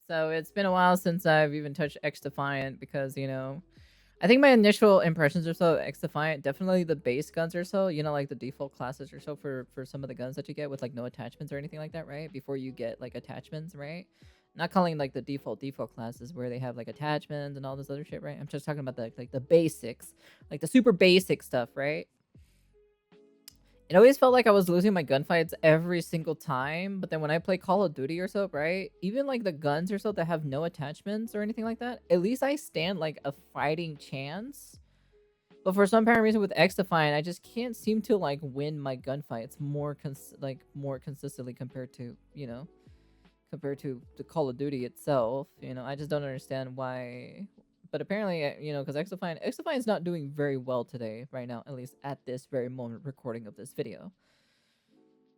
So it's been a while since I've even touched Xdefiant because, you know, I think my initial impressions or so of Xdefiant, definitely the base guns or so, you know, like the default classes or so for some of the guns that you get with like no attachments or anything like that, right? Before you get like attachments, right? Not calling like the default classes where they have like attachments and all this other shit, right? I'm just talking about the like the basics, like the super basic stuff, right? It always felt like I was losing my gunfights every single time, but then when I play Call of Duty or so, right? Even like the guns or so that have no attachments or anything like that, at least I stand like a fighting chance. But for some apparent reason with Xdefiant, I just can't seem to like win my gunfights more consistently compared to, you know, compared to the Call of Duty itself. You know, I just don't understand why. But apparently, you know, because Xdefiant is not doing very well today, right now, at least at this very moment recording of this video.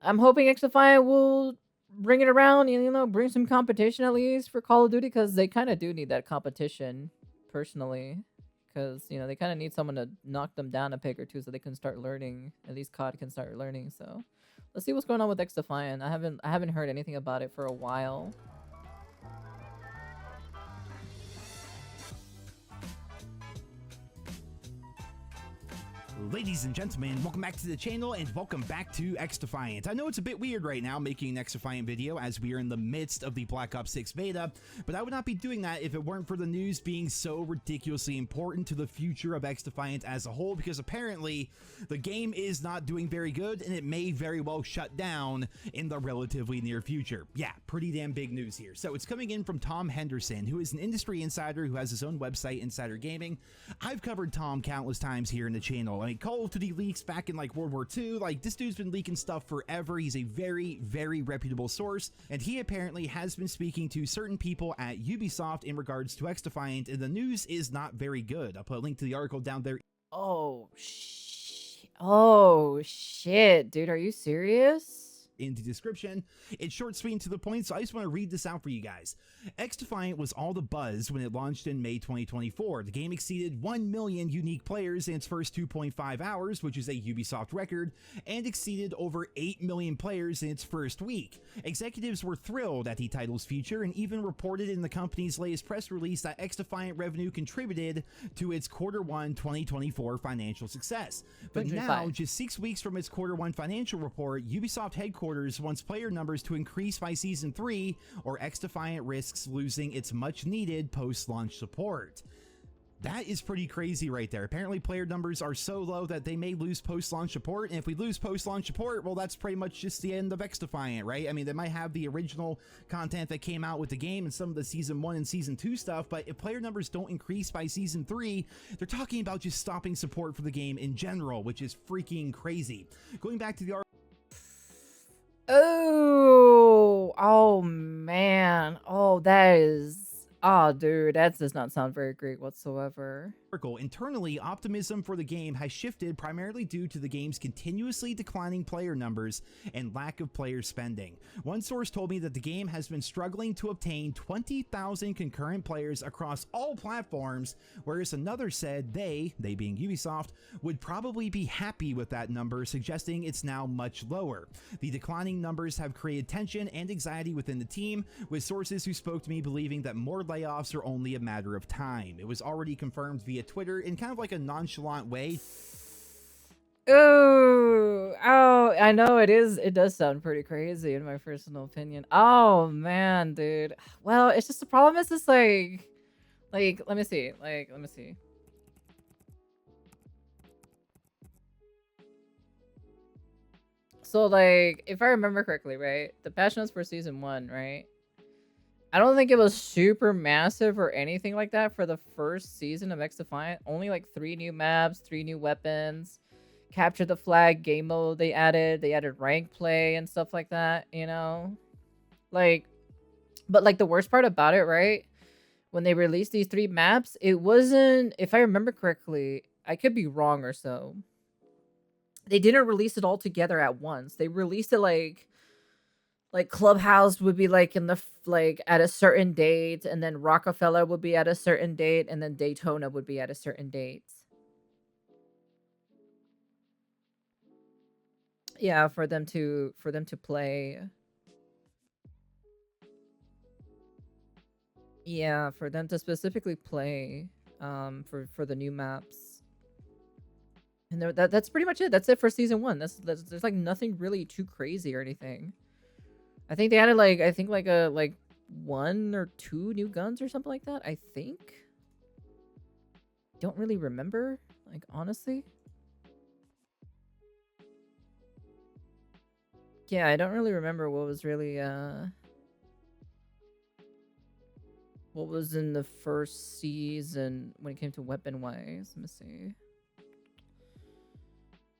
I'm hoping Xdefiant will bring it around and, you know, bring some competition at least for Call of Duty because they kind of do need that competition, personally. Because, you know, they kind of need someone to knock them down a peg or two so they can start learning. At least COD can start learning. So let's see what's going on with Xdefiant. I haven't heard anything about it for a while. Ladies and gentlemen, welcome back to the channel and welcome back to Xdefiant. I know it's a bit weird right now making an Xdefiant video as we are in the midst of the Black Ops 6 beta, but I would not be doing that if it weren't for the news being so ridiculously important to the future of Xdefiant as a whole, because apparently the game is not doing very good and it may very well shut down in the relatively near future. Yeah, pretty damn big news here. So it's coming in from Tom Henderson, who is an industry insider who has his own website, Insider Gaming. I've covered Tom countless times here in the channel. I mean, Call of Duty leaks back in like World War II, like this dude's been leaking stuff forever. He's a very, very reputable source, and he apparently has been speaking to certain people at Ubisoft in regards to Xdefiant, and the news is not very good. I'll put a link to the article down there. Oh shit, dude, are you serious? In the description. It's short, sweet, and to the point, so I just want to read this out for you guys. Xdefiant was all the buzz when it launched in May 2024. The game exceeded 1 million unique players in its first 2.5 hours, which is a Ubisoft record, and exceeded over 8 million players in its first week. Executives were thrilled at the title's future and even reported in the company's latest press release that Xdefiant revenue contributed to its Q1 2024 financial success. But now, just 6 weeks from its Q1 financial report, Ubisoft headquarters wants player numbers to increase by Season 3, or Xdefiant risks losing its much-needed post-launch support. That is pretty crazy right there. Apparently player numbers are so low that they may lose post-launch support, and if we lose post-launch support, well, that's pretty much just the end of Xdefiant, right? I mean, they might have the original content that came out with the game and some of the Season 1 and Season 2 stuff, but if player numbers don't increase by Season 3, they're talking about just stopping support for the game in general, which is freaking crazy. Going back to the Oh man. Oh, that is. Oh, dude, that does not sound very great whatsoever. Internally, optimism for the game has shifted primarily due to the game's continuously declining player numbers and lack of player spending. One source told me that the game has been struggling to obtain 20,000 concurrent players across all platforms, whereas another said they being Ubisoft, would probably be happy with that number, suggesting it's now much lower. The declining numbers have created tension and anxiety within the team, with sources who spoke to me believing that more layoffs are only a matter of time. It was already confirmed via Twitter in kind of like a nonchalant way. Oh, I know it is. It does sound pretty crazy in my personal opinion. Oh man, dude. Well, it's just the problem is just like let me see. Let me see. So like, if I remember correctly, right? The patch notes for Season 1, right? I don't think it was super massive or anything like that for the first season of Xdefiant. Only like 3 new maps, 3 new weapons, capture the flag game mode they added rank play and stuff like that, you know? Like, but like the worst part about it, right? When they released these 3 maps, it wasn't, if I remember correctly, I could be wrong or so. They didn't release it all together at once. They released it like Clubhouse would be like in the like at a certain date, and then Rockefeller would be at a certain date, and then Daytona would be at a certain date. Yeah, for them to play. Yeah, for them to specifically play for the new maps. And that's pretty much it. That's it for season 1. That's there's like nothing really too crazy or anything. I think they added like like 1 or 2 new guns or something like that. I think. Don't really remember, like honestly. Yeah, I don't really remember what was really what was in the first season when it came to weapon wise. Let me see.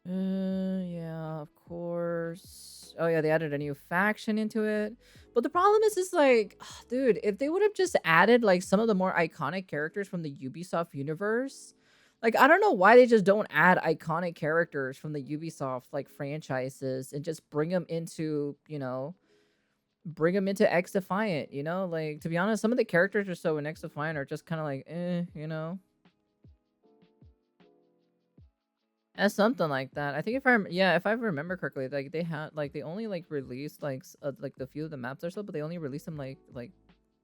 Yeah, of course. Oh yeah, they added a new faction into it. But the problem is like, dude, if they would have just added like some of the more iconic characters from the Ubisoft universe, like I don't know why they just don't add iconic characters from the Ubisoft like franchises and just bring them into, bring them into Xdefiant, Like to be honest, some of the characters or so in Xdefiant are just kind of like, As something like that. I think if I remember correctly, like they had like they only like released like like the few of the maps or so, but they only released them like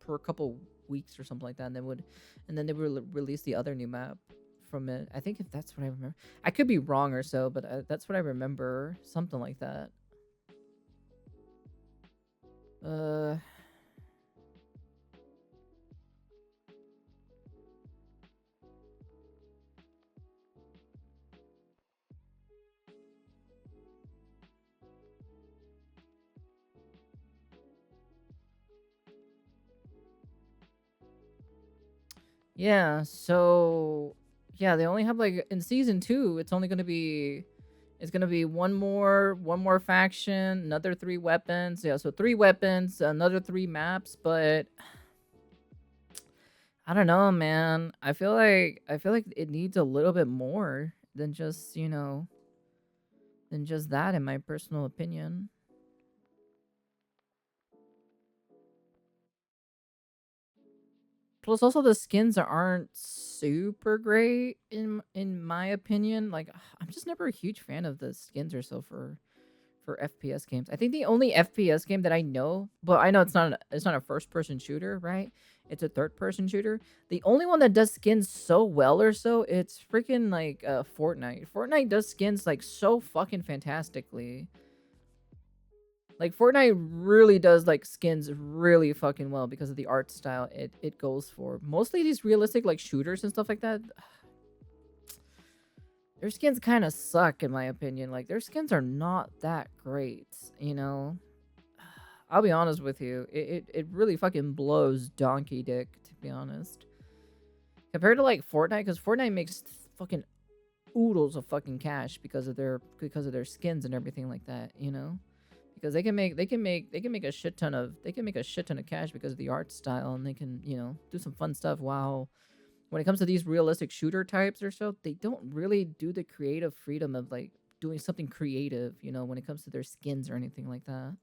per couple weeks or something like that, and then they would release the other new map from it. I think if that's what I remember. I could be wrong or so, but that's what I remember, something like that. Yeah, so yeah, they only have like in season 2, it's gonna be one more faction, another 3 weapons. Yeah, so 3 weapons, another 3 maps, but I don't know, man. I feel like it needs a little bit more than just, than just that in my personal opinion. Plus, also the skins aren't super great in my opinion. Like, I'm just never a huge fan of the skins or so for FPS games. I think the only FPS game that I know, but I know it's not a first person shooter, right? It's a third person shooter. The only one that does skins so well or so, it's freaking like Fortnite. Fortnite does skins like so fucking fantastically. Like Fortnite really does like skins really fucking well because of the art style it goes for. Mostly these realistic like shooters and stuff like that, their skins kind of suck in my opinion. Like their skins are not that great, I'll be honest with you. It really fucking blows donkey dick, to be honest. Compared to like Fortnite, because Fortnite makes fucking oodles of fucking cash because of their skins and everything like that, because they can make a shit ton of cash because of the art style, and they can do some fun stuff. While when it comes to these realistic shooter types or so, they don't really do the creative freedom of like doing something creative, when it comes to their skins or anything like that.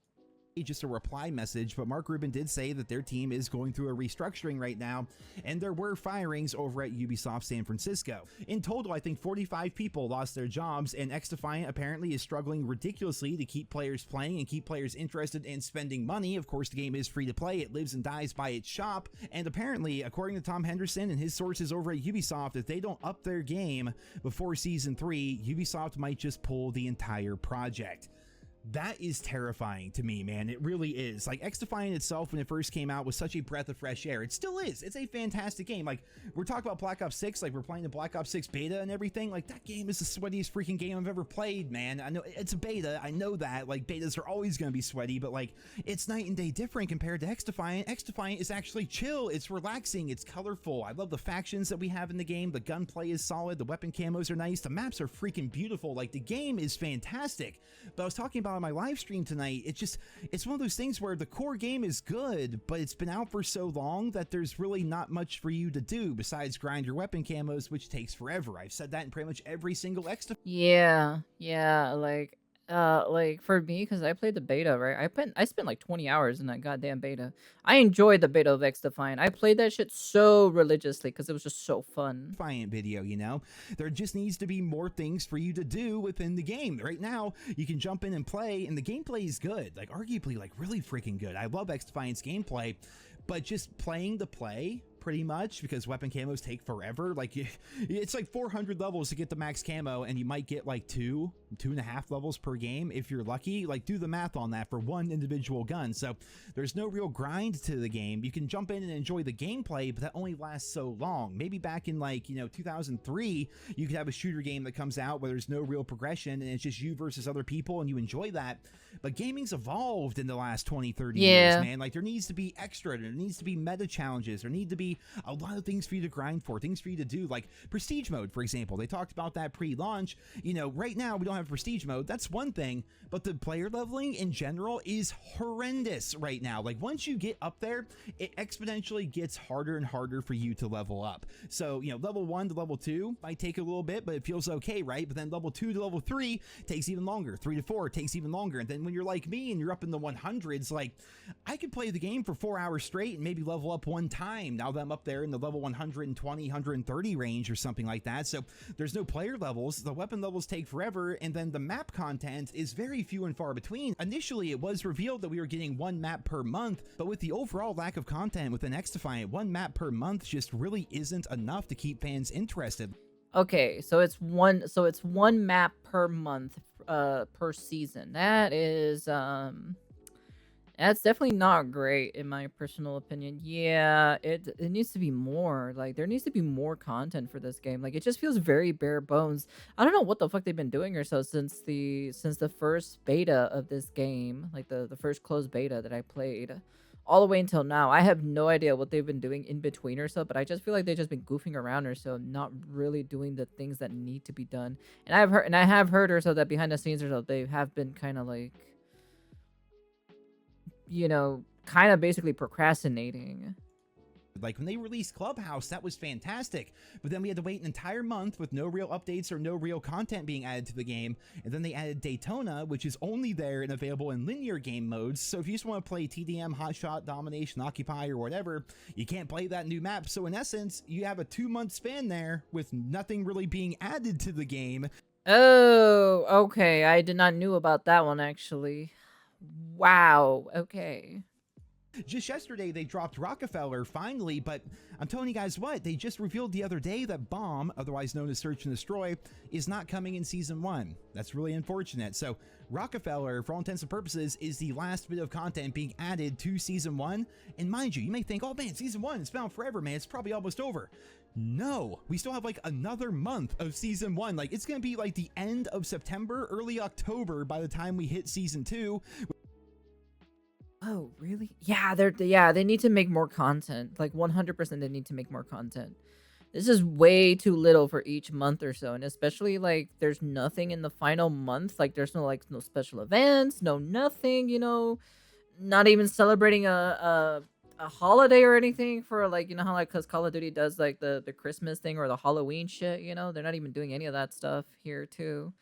Just a reply message, but Mark Rubin did say that their team is going through a restructuring right now, and there were firings over at Ubisoft San Francisco. In total, I think 45 people lost their jobs, and Xdefiant apparently is struggling ridiculously to keep players playing and keep players interested in spending money. Of course, the game is free to play. It lives and dies by its shop, and apparently, according to Tom Henderson and his sources over at Ubisoft, if they don't up their game before Season 3, Ubisoft might just pull the entire project. That is terrifying to me, man. It really is. Like, Xdefiant itself, when it first came out, was such a breath of fresh air. It still is. It's a fantastic game. Like, we're talking about Black Ops 6, like, we're playing the Black Ops 6 beta and everything. Like, that game is the sweatiest freaking game I've ever played, man. I know it's a beta. I know that. Like, betas are always going to be sweaty, but, like, it's night and day different compared to Xdefiant. Xdefiant is actually chill. It's relaxing. It's colorful. I love the factions that we have in the game. The gunplay is solid. The weapon camos are nice. The maps are freaking beautiful. Like, the game is fantastic. But I was talking about on my live stream tonight, it's one of those things where the core game is good, but it's been out for so long that there's really not much for you to do besides grind your weapon camos, which takes forever. I've said that in pretty much every single Yeah, like for me, because I played the beta, right? I spent like 20 hours in that goddamn beta. I enjoyed the beta of Xdefiant. I played that shit so religiously because it was just so fun. Xdefiant video, there just needs to be more things for you to do within the game. Right now, you can jump in and play, and the gameplay is good, like arguably like really freaking good. I love Xdefiant's gameplay, but just playing the play pretty much, because weapon camos take forever. Like it's like 400 levels to get the max camo, and you might get like 2.5 levels per game if you're lucky. Like, do the math on that for one individual gun. So there's no real grind to the game. You can jump in and enjoy the gameplay, but that only lasts so long. Maybe back in like 2003, you could have a shooter game that comes out where there's no real progression and it's just you versus other people and you enjoy that. But gaming's evolved in the last 20-30 years, man. Like, there needs to be extra, there needs to be meta challenges, there need to be a lot of things for you to grind for, things for you to do, like prestige mode, for example. They talked about that pre-launch. Right now we don't have prestige mode. That's one thing, but the player leveling in general is horrendous right now. Like, once you get up there, it exponentially gets harder and harder for you to level up. So, level 1 to level 2 might take a little bit, but it feels okay, right? But then level 2 to level 3 takes even longer. 3 to 4 takes even longer. And then when you're like me and you're up in the 100s, like, I could play the game for 4 hours straight and maybe level up one time now that I'm up there in the level 120, 130 range or something like that. So there's no player levels, the weapon levels take forever, and then the map content is very few and far between. Initially, it was revealed that we were getting one map per month, but with the overall lack of content within Xdefiant, one map per month just really isn't enough to keep fans interested. Okay, so it's one map per month per season. That is that's definitely not great in my personal opinion. Yeah, it needs to be more. Like, there needs to be more content for this game. Like, it just feels very bare bones. I don't know what the fuck they've been doing or so since the first beta of this game, like the first closed beta that I played, all the way until now. I have no idea what they've been doing in between or so, but I just feel like they've just been goofing around or so, not really doing the things that need to be done. And I have heard or so that behind the scenes or so, they have been kind of like, kind of basically procrastinating. Like, when they released Clubhouse, that was fantastic, but then we had to wait an entire month with no real updates or no real content being added to the game. And then they added Daytona, which is only there and available in linear game modes. So if you just want to play TDM, Hotshot, Domination, Occupy, or whatever, you can't play that new map. So in essence, you have a 2-month span there with nothing really being added to the game. Oh, okay. I did not knew about that one, actually. Wow. Okay. Just yesterday, they dropped Rockefeller, finally, but I'm telling you guys what, they just revealed the other day that Bomb, otherwise known as Search and Destroy, is not coming in Season 1. That's really unfortunate. So Rockefeller, for all intents and purposes, is the last bit of content being added to Season 1. And mind you may think, oh man, Season 1, it's found forever, man. It's probably almost over. No, we still have like another month of Season 1. Like, it's going to be like the end of September, early October by the time we hit Season 2. Oh, really? Yeah, they need to make more content. Like, 100% they need to make more content. This is way too little for each month or so, and especially like there's nothing in the final month. Like, there's no special events, no nothing, not even celebrating a holiday or anything for, like, how, like, because Call of Duty does like the Christmas thing or the Halloween shit, they're not even doing any of that stuff here too.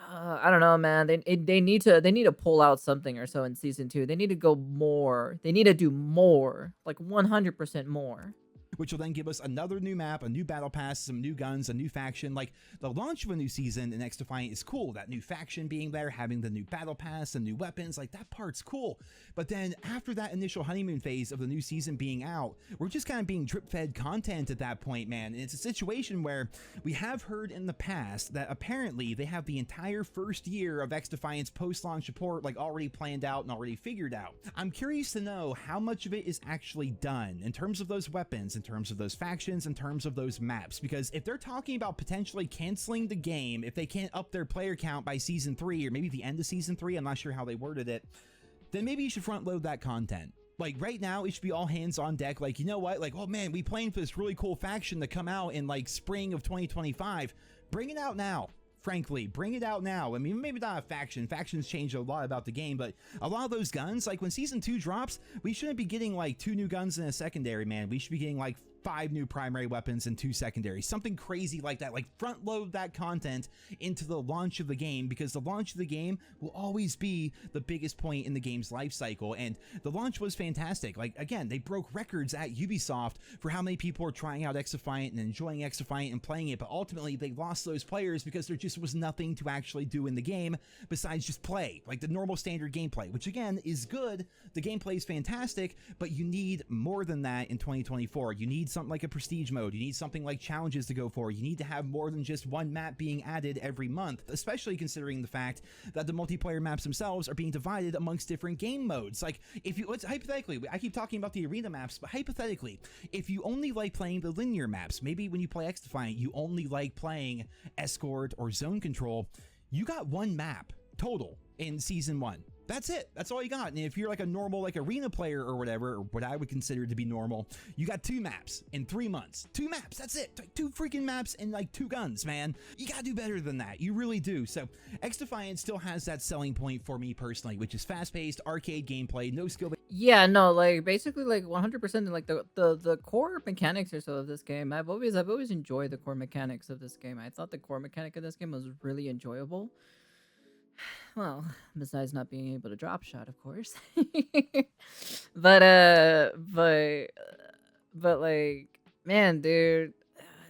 I don't know, man. They need to pull out something or so in Season 2. They need to go more. They need to do more, like 100% more. Which will then give us another new map, a new battle pass, some new guns, a new faction. Like, the launch of a new season in Xdefiant is cool. That new faction being there, having the new battle pass, the new weapons, like, that part's cool. But then after that initial honeymoon phase of the new season being out, we're just kind of being drip-fed content at that point, man. And it's a situation where we have heard in the past that apparently they have the entire first year of Xdefiant's post-launch support, like, already planned out and already figured out. I'm curious to know how much of it is actually done in terms of those weapons, in terms of those factions, in terms of those maps, because if they're talking about potentially canceling the game if they can't up their player count by Season 3 or maybe the end of Season 3, I'm not sure how they worded it, then maybe you should front load that content. Like, right now, it should be all hands on deck. Like, you know what? Like, oh man, we planned for this really cool faction to come out in like spring of 2025. Bring it out now. Frankly, bring it out now. I mean, maybe not a faction. Factions change a lot about the game, but a lot of those guns, like when Season 2 drops, we shouldn't be getting like 2 new guns in a secondary, man. We should be getting like 5 new primary weapons and 2 secondary, something crazy like that. Like, front load that content into the launch of the game, because the launch of the game will always be the biggest point in the game's life cycle. And the launch was fantastic. Like, again, they broke records at Ubisoft for how many people are trying out Xdefiant and enjoying Xdefiant and playing it, but ultimately they lost those players because there just was nothing to actually do in the game besides just play, like the normal standard gameplay, which again is good. The gameplay is fantastic, but you need more than that in 2024. You need something like a prestige mode. You need something like challenges to go for. You need to have more than just one map being added every month, especially considering the fact that the multiplayer maps themselves are being divided amongst different game modes. Like, if you, let's hypothetically, I keep talking about the arena maps, but hypothetically, if you only like playing the linear maps, maybe when you play Xdefiant, you only like playing Escort or Zone Control, you got one map total in Season 1. That's it. That's all you got. And if you're like a normal like arena player or whatever, or what I would consider to be normal, you got 2 maps in 3 months. 2 maps. That's it. 2 freaking maps and like 2 guns, man. You gotta do better than that. You really do. So Xdefiant still has that selling point for me personally, which is fast-paced arcade gameplay, no skill. Yeah, no, like basically like 100% like the core mechanics or so of this game. I've always enjoyed the core mechanics of this game. I thought the core mechanic of this game was really enjoyable. Well, besides not being able to drop shot, of course. but like, man, dude,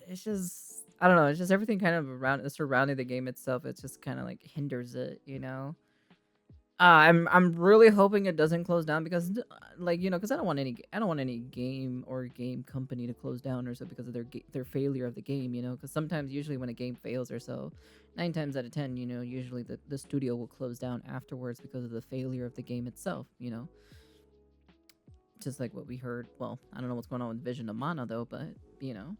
it's just, I don't know, it's just everything kind of around surrounding the game itself. It just kind of like hinders it, you know. I'm really hoping it doesn't close down, because like, you know, because I don't want any game or game company to close down or so because of their failure of the game, you know, because sometimes usually when a game fails or so, 9 times out of 10, you know, usually the studio will close down afterwards because of the failure of the game itself, you know. Just like what we heard. Well, I don't know what's going on with Vision of Mana though, but you know,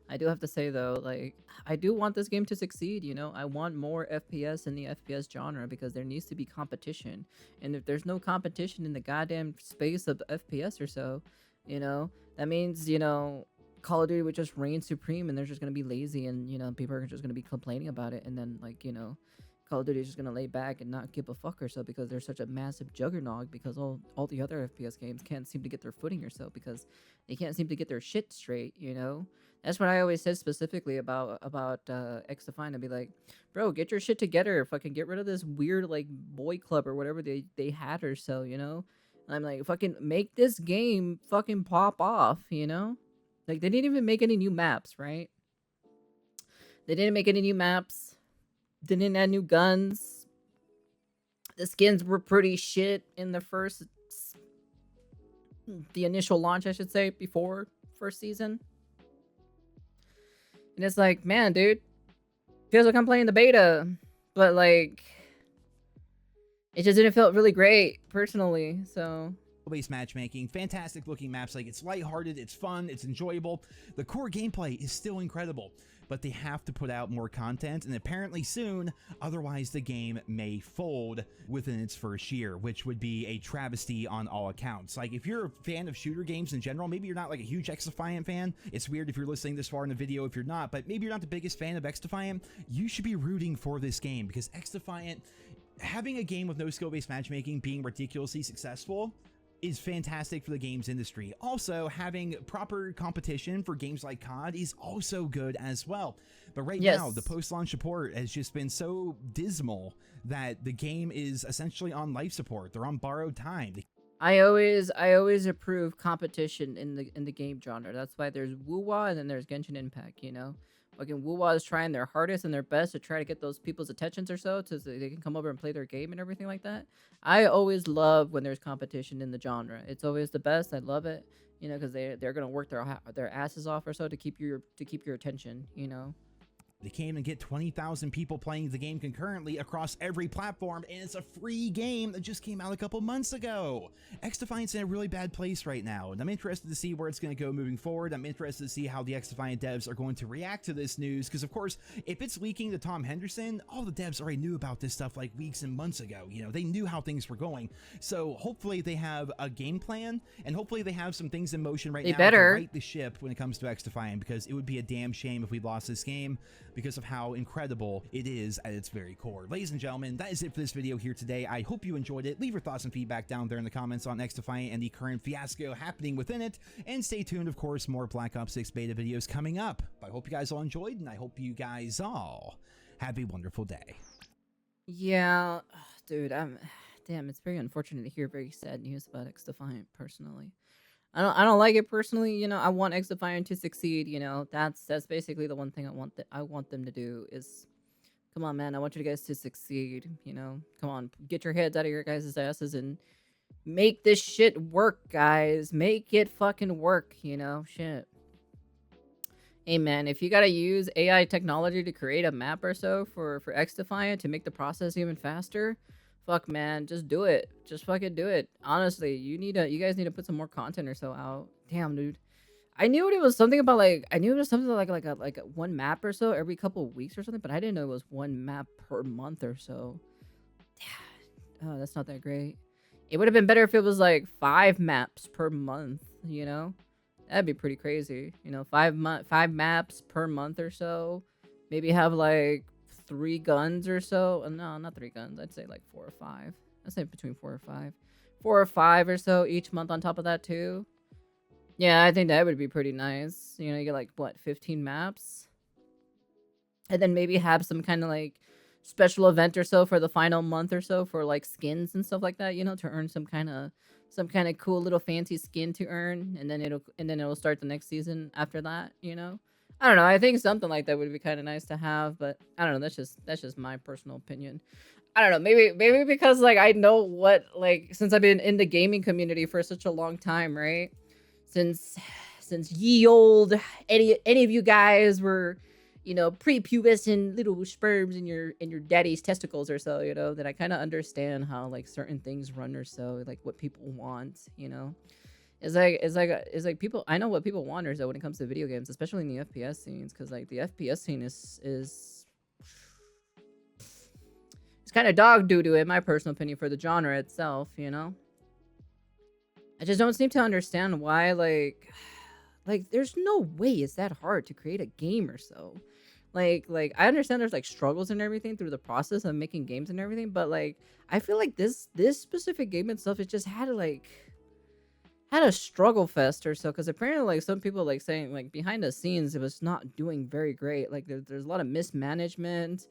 I do have to say though, like, I do want this game to succeed, you know. I want more FPS in the FPS genre, because there needs to be competition. And if there's no competition in the goddamn space of FPS or so, you know, that means, you know, Call of Duty would just reign supreme, and they're just going to be lazy, and, you know, people are just going to be complaining about it. And then, like, you know, Call of Duty is just going to lay back and not give a fuck or so, because they're such a massive juggernaut, because all the other FPS games can't seem to get their footing or so, because they can't seem to get their shit straight, you know. That's what I always said specifically about Xdefiant. I'd be like, bro, get your shit together. Fucking get rid of this weird like boy club or whatever they had or so, you know. And I'm like, fucking make this game fucking pop off, you know. Like, they didn't even make any new maps, right? They didn't make any new maps. Didn't add new guns. The skins were pretty shit in the initial launch, I should say, before first season. And it's like, man, dude, feels like I'm playing the beta, but like, it just didn't feel really great personally. So Based matchmaking, fantastic looking maps. Like, it's lighthearted, it's fun, it's enjoyable. The core gameplay is still incredible, but they have to put out more content, and apparently soon, otherwise the game may fold within its first year, which would be a travesty on all accounts. Like, if you're a fan of shooter games in general, maybe you're not like a huge Xdefiant fan. It's weird if you're listening this far in the video if you're not, but maybe you're not the biggest fan of Xdefiant. You should be rooting for this game, because Xdefiant, having a game with no skill-based matchmaking being ridiculously successful is fantastic for the games industry. Also, having proper competition for games like COD is also good as well. But right now, the post-launch support has just been so dismal that the game is essentially on life support. They're on borrowed time. I always approve competition in the game genre. That's why there's Wuwa and then there's Genshin Impact, you know. Fucking Wuwa is trying their hardest and their best to try to get those people's attentions or so, so they can come over and play their game and everything like that. I always love when there's competition in the genre. It's always the best. I love it, you know, because they're gonna work their asses off or so to keep your attention, you know. They came and get 20,000 people playing the game concurrently across every platform, and it's a free game that just came out a couple months ago. Xdefiant's in a really bad place right now, and I'm interested to see where it's going to go moving forward. I'm interested to see how the Xdefiant devs are going to react to this news, because of course, if it's leaking to Tom Henderson, all the devs already knew about this stuff like weeks and months ago. You know, they knew how things were going. So hopefully they have a game plan, and hopefully they have some things in motion right now to right the ship when it comes to Xdefiant, because it would be a damn shame if we lost this game. because of how incredible it is at its very core. Ladies and gentlemen, that is it for this video here today. I hope you enjoyed it. Leave your thoughts and feedback down there in the comments on Xdefiant and the current fiasco happening within it. And stay tuned, of course, more Black Ops 6 beta videos coming up. But I hope you guys all enjoyed, and I hope you guys all have a wonderful day. Yeah, dude, damn, it's very unfortunate to hear very sad news about Xdefiant personally. I don't like it personally, you know. I want Xdefiant to succeed, you know. That's basically the one thing I want them to do is, come on, man, I want you guys to succeed, you know. Come on, get your heads out of your guys' asses and make this shit work, guys. Make it fucking work, you know. Shit. Hey, man, if you gotta use AI technology to create a map or so for Xdefiant to make the process even faster, fuck, man, just do it. Just fucking do it. Honestly, you guys need to put some more content or so out. Damn, dude. I knew it was something about like a one map or so every couple of weeks or something, but I didn't know it was one map per month or so. Oh, that's not that great. It would have been better if it was like 5 maps per month, you know? That'd be pretty crazy. You know, 5 maps per month or so. Maybe have like 3 guns or so. No, not 3 guns. I'd say like 4 or 5. I'd say between 4 or 5. 4 or 5 or so each month on top of that too. Yeah, I think that would be pretty nice. You know, you get like, what, 15 maps? And then maybe have some kind of like special event or so for the final month or so for like skins and stuff like that, you know, to earn some kind of cool little fancy skin to earn, and then it'll start the next season after that, you know. I don't know. I think something like that would be kind of nice to have, but I don't know. That's just my personal opinion. I don't know. Maybe because like I know what, like, since I've been in the gaming community for such a long time, right? Since ye old any of you guys were, you know, prepubescent little sperms in your daddy's testicles or so, you know, that I kind of understand how like certain things run or so, like what people want, you know. It's like people, I know what people want or so when it comes to video games, especially in the FPS scenes, because like the FPS scene is it's kind of dog doo-doo in my personal opinion for the genre itself, you know. I just don't seem to understand why like there's no way it's that hard to create a game or so. Like I understand there's like struggles and everything through the process of making games and everything, but like I feel like this specific game itself, it just had a struggle fest or so, because apparently like some people like saying like behind the scenes it was not doing very great. Like there's a lot of mismanagement,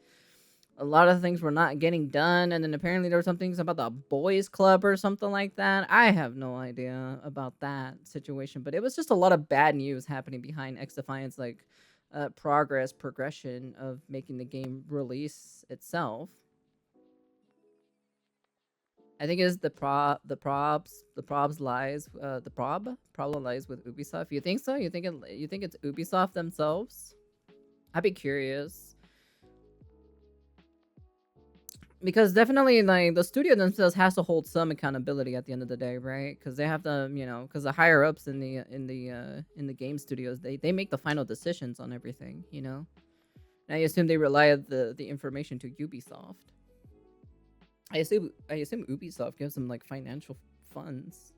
a lot of things were not getting done, and then apparently there were some things about the boys club or something like that. I have no idea about that situation, but it was just a lot of bad news happening behind Xdefiant's like progression of making the game release itself. I think it's the problem lies with Ubisoft. You think so? You think it's Ubisoft themselves? I'd be curious. Because definitely, like, the studio themselves has to hold some accountability at the end of the day, right? Because they have to, you know, because the higher ups in the game studios, they make the final decisions on everything, you know. And I assume they rely the information to Ubisoft. I assume Ubisoft gives them like financial funds.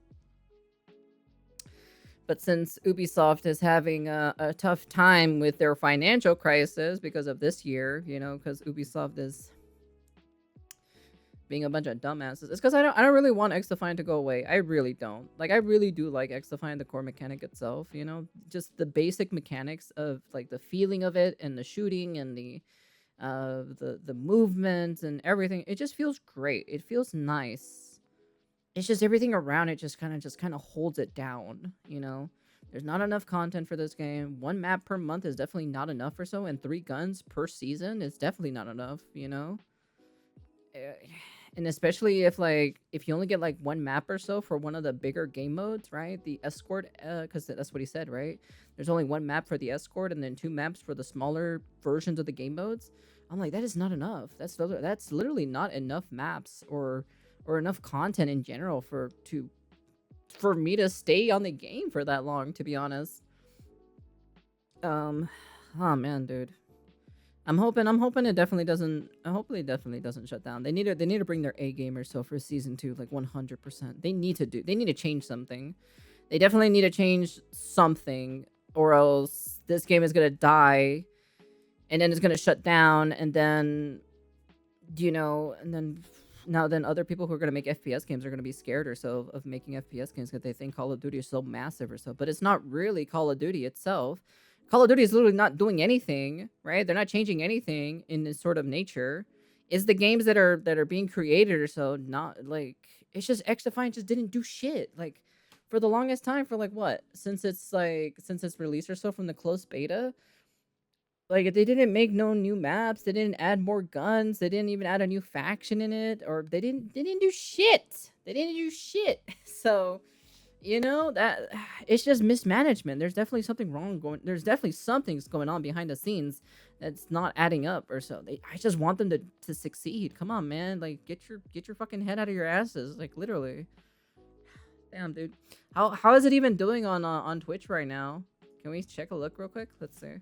But since Ubisoft is having a tough time with their financial crisis because of this year, you know, because Ubisoft is being a bunch of dumbasses. It's because I don't really want Xdefiant to go away. I really don't. Like, I really do like Xdefiant, the core mechanic itself, you know? Just the basic mechanics of, like, the feeling of it and the shooting and the movement and everything. It just feels great. It feels nice. It's just everything around it just kind of holds it down, you know? There's not enough content for this game. 1 map per month is definitely not enough or so, and 3 guns per season is definitely not enough, you know? And especially if you only get like 1 map or so for one of the bigger game modes, right? The escort, because that's what he said, right? There's only 1 map for the escort and then 2 maps for the smaller versions of the game modes. I'm like, that is not enough. That's literally not enough maps or enough content in general for me to stay on the game for that long, to be honest. Oh man, dude. I'm hoping it definitely doesn't. Hopefully, it definitely doesn't shut down. They need to bring their A game or so for season 2, like 100%. They need to change something. They definitely need to change something, or else this game is gonna die and then it's gonna shut down, and then and then now then other people who are gonna make FPS games are gonna be scared or so of making FPS games because they think Call of Duty is so massive or so, but it's not really Call of Duty itself. Call of Duty is literally not doing anything, right? They're not changing anything in this sort of nature. Is the games that are being created or so not like it's just Xdefiant just didn't do shit like for the longest time for like what since it's released or so from the closed beta. Like they didn't make no new maps, they didn't add more guns, they didn't even add a new faction in it, or they didn't do shit. They didn't do shit. So that it's just mismanagement. There's definitely something wrong going. There's definitely something's going on behind the scenes that's not adding up or so. I just want them to succeed. Come on, man. Like get your fucking head out of your asses. Like literally. Damn, dude. How is it even doing on Twitch right now? Can we check a look real quick? Let's see.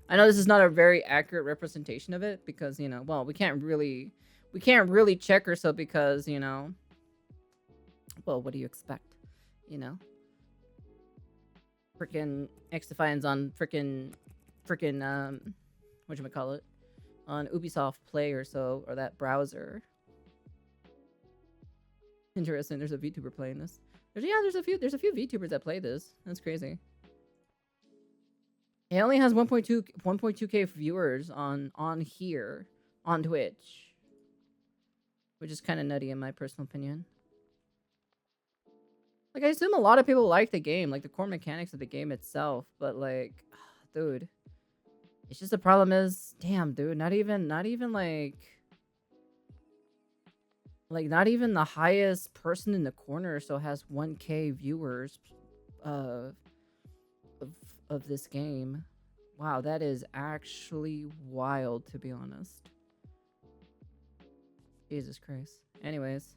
I know this is not a very accurate representation of it because well, we can't really check or so because well, what do you expect? Freaking Xdefiant's on freaking whatchamacallit on Ubisoft Play or so, or that browser. Interesting. There's a VTuber playing this. There's a few VTubers that play this. That's crazy. It only has 1.2k viewers on here on Twitch, which is kind of nutty in my personal opinion. Like, I assume a lot of people like the game, like the core mechanics of the game itself, but like, dude, it's just the problem is, damn, dude, not even not even the highest person in the corner so has 1k viewers of this game. Wow, that is actually wild, to be honest. Jesus Christ. Anyways,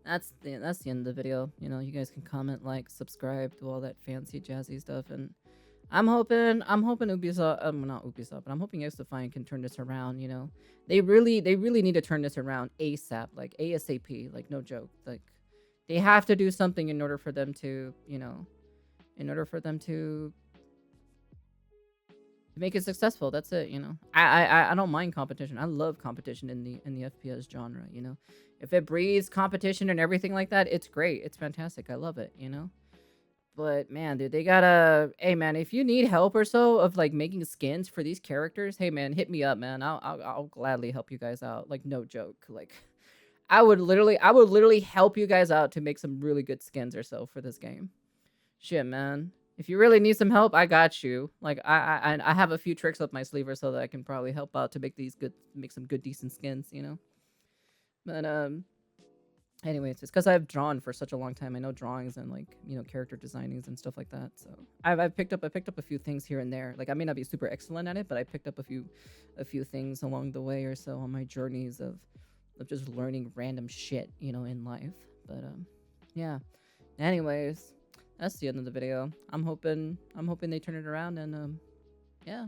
that's the end of the video. You guys can comment, like, subscribe, do all that fancy jazzy stuff, and I'm hoping Ubisoft, not Ubisoft, but I'm hoping Xdefiant can turn this around. They really need to turn this around ASAP, like ASAP, like no joke. Like they have to do something in order for them to, make it successful. That's it. I don't mind competition. I love competition in the FPS genre. If it breeds competition and everything like that, it's great. It's fantastic. I love it. But man, dude, they gotta. Hey, man, if you need help or so of like making skins for these characters, hey, man, hit me up, man. I'll gladly help you guys out. Like no joke. Like I would literally help you guys out to make some really good skins or so for this game. Shit, man. If you really need some help, I got you. Like I have a few tricks up my sleeve or so that I can probably help out to make some good decent skins. But anyways, it's because I've drawn for such a long time. I know drawings and like character designings and stuff like that. So I've picked up a few things here and there. Like I may not be super excellent at it, but I picked up a few things along the way or so on my journeys of just learning random shit, in life. But yeah. Anyways, that's the end of the video. I'm hoping they turn it around and yeah.